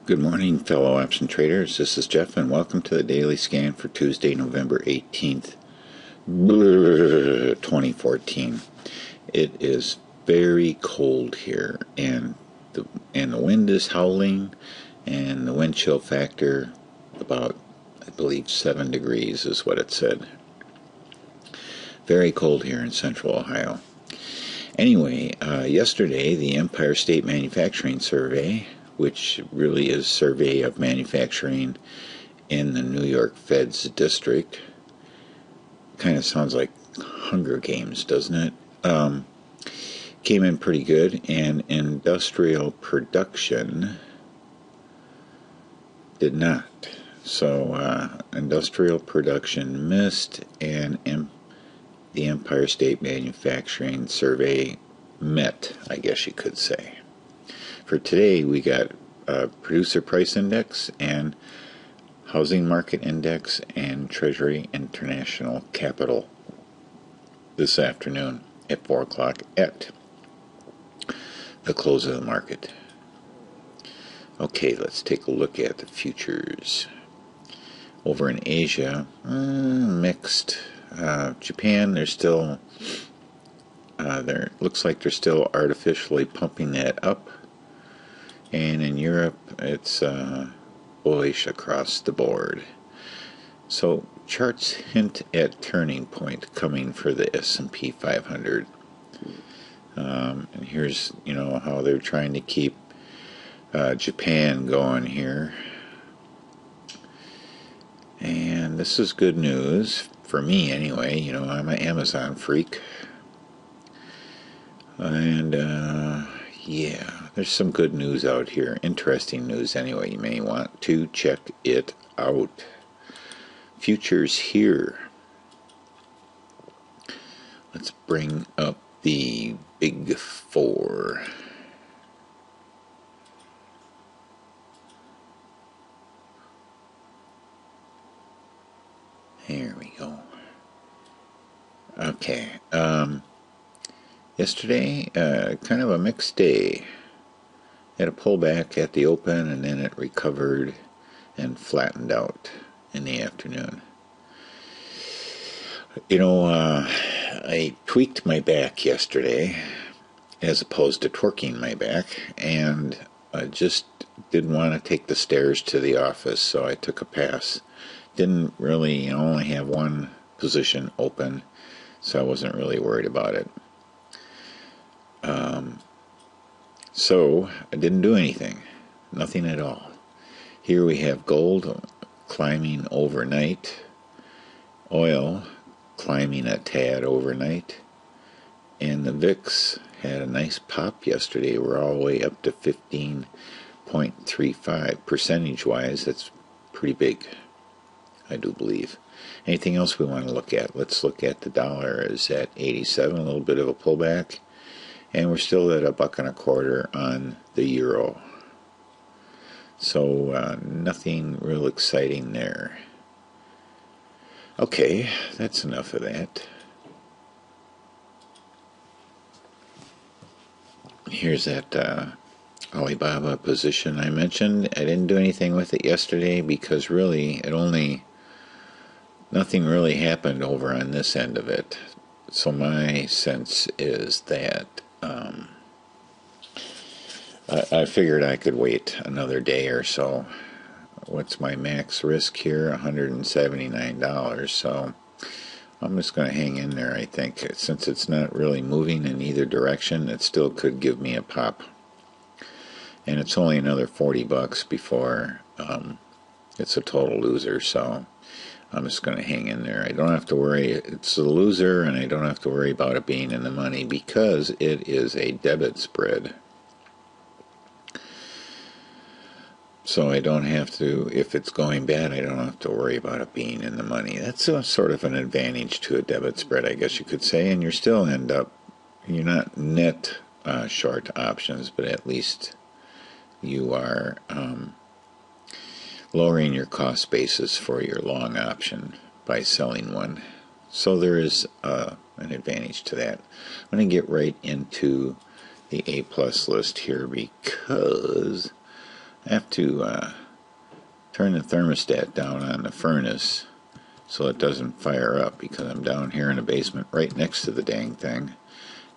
Good morning, fellow option traders. This is Jeff, and welcome to the daily scan for Tuesday, November 18th, 2014. It is very cold here, and the wind is howling, and the wind chill factor about, I believe, 7 degrees is what it said. Very cold here in central Ohio. Anyway, yesterday the Empire State Manufacturing Survey, which really is a survey of manufacturing in the New York Fed's district. Kind of sounds like Hunger Games, doesn't it? Came in pretty good, and industrial production did not. So industrial production missed, and the Empire State Manufacturing Survey met, I guess you could say. For today, we got Producer Price Index and Housing Market Index and Treasury International Capital this afternoon at 4 o'clock at the close of the market. Okay, let's take a look at the futures. Over in Asia, mixed. Japan, they're still, looks like they're still artificially pumping that up. And in Europe, it's bullish across the board. So charts hint at turning point coming for the S&P 500. And here's, how they're trying to keep Japan going here. And this is good news for me anyway. I'm an Amazon freak. And yeah, there's some good news out here. Interesting news anyway. You may want to check it out. Futures here. Let's bring up the Big Four. There we go. Okay. Yesterday, kind of a mixed day. Had a pullback at the open, and then it recovered and flattened out in the afternoon. I tweaked my back yesterday as opposed to twerking my back, and I just didn't want to take the stairs to the office, so I took a pass. Didn't really, only have one position open, so I wasn't really worried about it. So I didn't do anything, nothing at all. Here we have gold climbing overnight, oil climbing a tad overnight, and the VIX had a nice pop yesterday. We're all the way up to 15.35 percentage-wise. That's pretty big, I do believe. Anything else we want to look at? Let's look at the dollar. Is at 87, a little bit of a pullback. And we're still at $1.25 on the euro. So nothing real exciting there. Okay, that's enough of that. Here's that Alibaba position I mentioned. I didn't do anything with it yesterday because really nothing really happened over on this end of it. So my sense is that I figured I could wait another day or so. What's my max risk here? $179. So I'm just going to hang in there, I think. Since it's not really moving in either direction, it still could give me a pop. And it's only another $40 before it's a total loser. So I'm just going to hang in there. I don't have to worry. It's a loser, and I don't have to worry about it being in the money because it is a debit spread. So I don't have to, if it's going bad, I don't have to worry about it being in the money. That's a sort of an advantage to a debit spread, I guess you could say, and you still end up, you're not net short options, but at least you are lowering your cost basis for your long option by selling one. So there is an advantage to that. I'm going to get right into the A+ list here because I have to turn the thermostat down on the furnace so it doesn't fire up, because I'm down here in the basement right next to the dang thing,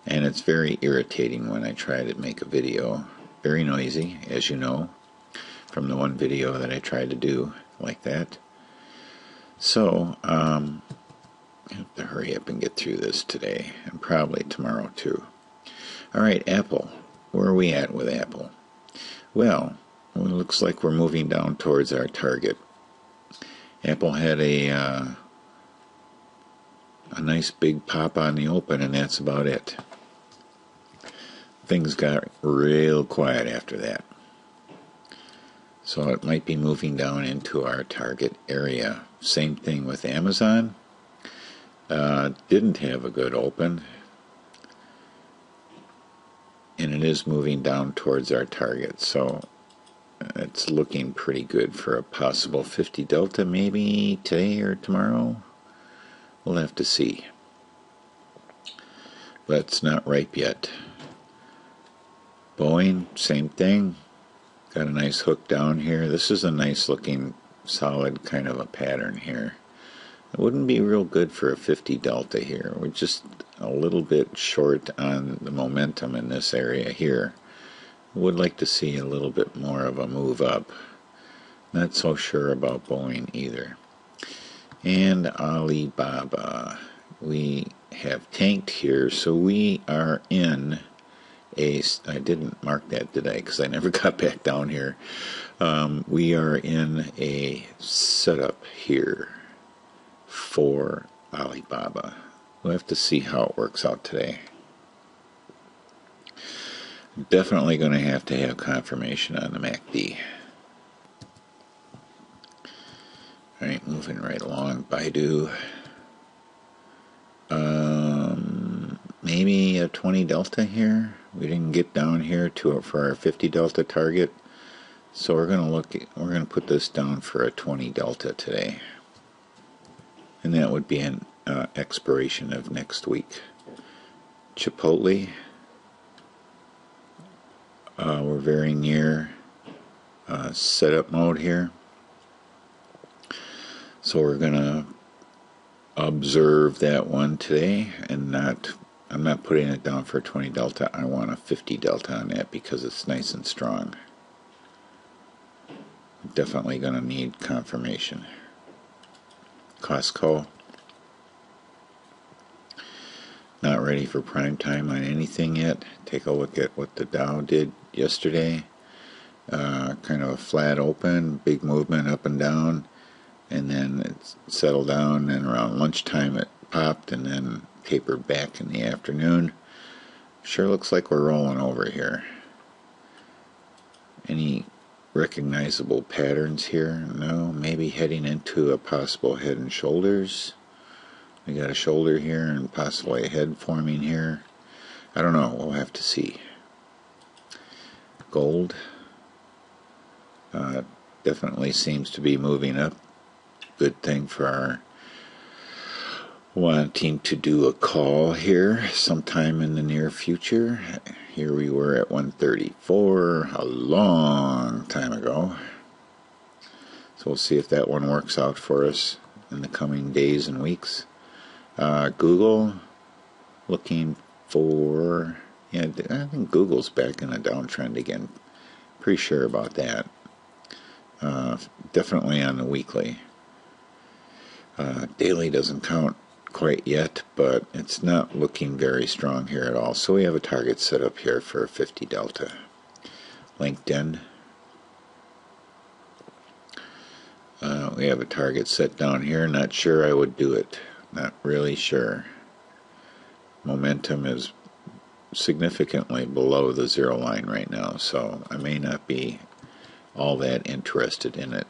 and it's very irritating when I try to make a video. Very noisy, as you know, from the one video that I tried to do like that. So, I have to hurry up and get through this today, and probably tomorrow too. Alright, Apple. Where are we at with Apple? Well, it looks like we're moving down towards our target. Apple had a nice big pop on the open, and that's about it. Things got real quiet after that. So it might be moving down into our target area. Same thing with Amazon. Didn't have a good open, and it is moving down towards our target. So it's looking pretty good for a possible 50 delta, maybe today or tomorrow. We'll have to see. But it's not ripe yet. Boeing, same thing. Got a nice hook down here. This is a nice looking solid kind of a pattern here. It wouldn't be real good for a 50 delta here. We're just a little bit short on the momentum in this area here. Would like to see a little bit more of a move up. Not so sure about Boeing either. And Alibaba. We have tanked here, so we are in a... I didn't mark that, did I? Because I never got back down here. We are in a setup here for Alibaba. We'll have to see how it works out today. Definitely going to have confirmation on the MACD. Alright, moving right along. BIDU. Maybe a 20 delta here. We didn't get down here for our 50 delta target. So we're going to put this down for a 20 delta today. And that would be an expiration of next week. Chipotle. We're very near setup mode here. So we're going to observe that one today, and I'm not putting it down for a 20 delta. I want a 50 delta on that because it's nice and strong. Definitely going to need confirmation. Costco. Not ready for prime time on anything yet. Take a look at what the Dow did yesterday. Kind of a flat open, big movement up and down, and then it settled down, and around lunchtime it popped and then tapered back in the afternoon. Sure looks like we're rolling over here. Any recognizable patterns here? No. Maybe heading into a possible head and shoulders. We got a shoulder here and possibly a head forming here. I don't know. We'll have to see. Gold definitely seems to be moving up. Good thing for our wanting to do a call here sometime in the near future. Here we were at 134 a long time ago. So we'll see if that one works out for us in the coming days and weeks. Google, looking for... Yeah, I think Google's back in a downtrend again. Pretty sure about that. Definitely on the weekly. Daily doesn't count quite yet, but it's not looking very strong here at all. So we have a target set up here for a 50 delta. LinkedIn. We have a target set down here. Not sure I would do it. Not really sure. Momentum is significantly below the zero line right now, so I may not be all that interested in it.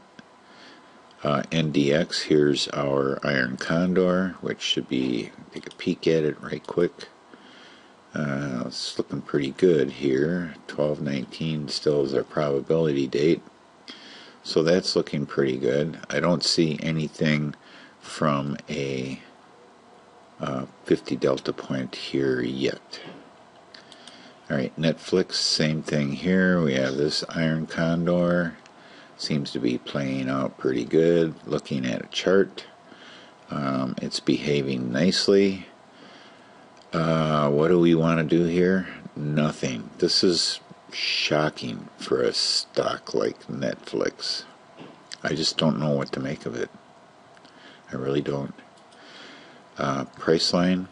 NDX, here's our iron condor, which should be, take a peek at it right quick. It's looking pretty good here. 12/19 still is our probability date, so that's looking pretty good. I don't see anything from a 50 delta point here yet. Alright, Netflix, same thing here. We have this iron condor. Seems to be playing out pretty good. Looking at a chart, it's behaving nicely. What do we want to do here? Nothing. This is shocking for a stock like Netflix. I just don't know what to make of it. I really don't. Priceline.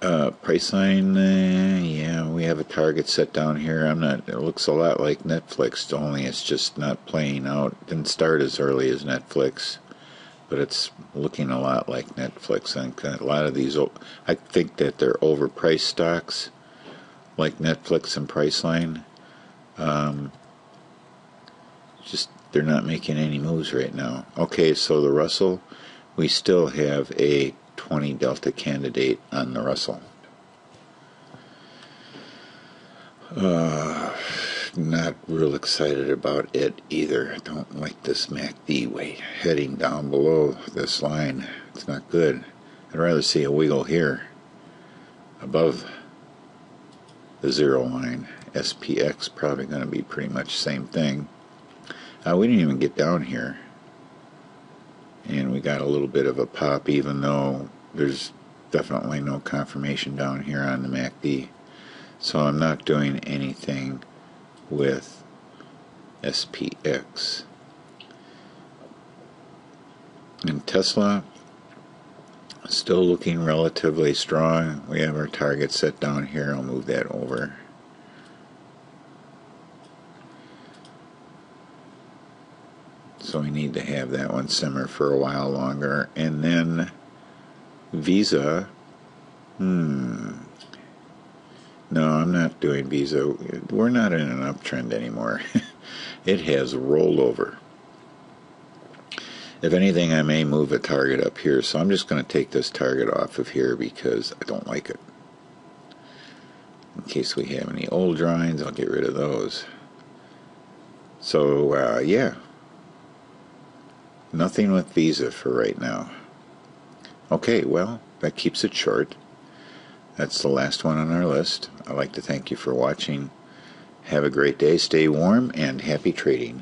Yeah, we have a target set down here. It looks a lot like Netflix, only it's just not playing out. Didn't start as early as Netflix, but it's looking a lot like Netflix. And a lot of these, I think that they're overpriced stocks, like Netflix and Priceline. Just they're not making any moves right now. Okay, so the Russell, we still have a 20 delta candidate on the Russell. Not real excited about it either. I don't like this MACD way heading down below this line. It's not good. I'd rather see a wiggle here above the zero line. SPX probably going to be pretty much same thing. We didn't even get down here, and we got a little bit of a pop, even though there's definitely no confirmation down here on the MACD. So I'm not doing anything with SPX. And Tesla, still looking relatively strong. We have our target set down here. I'll move that over. So we need to have that one simmer for a while longer. And then Visa. No, I'm not doing Visa. We're not in an uptrend anymore. It has rolled over. If anything, I may move a target up here. So I'm just going to take this target off of here because I don't like it. In case we have any old drawings, I'll get rid of those. So, yeah. Nothing with Visa for right now. Okay, well, that keeps it short. That's the last one on our list. I'd like to thank you for watching. Have a great day, stay warm, and happy trading.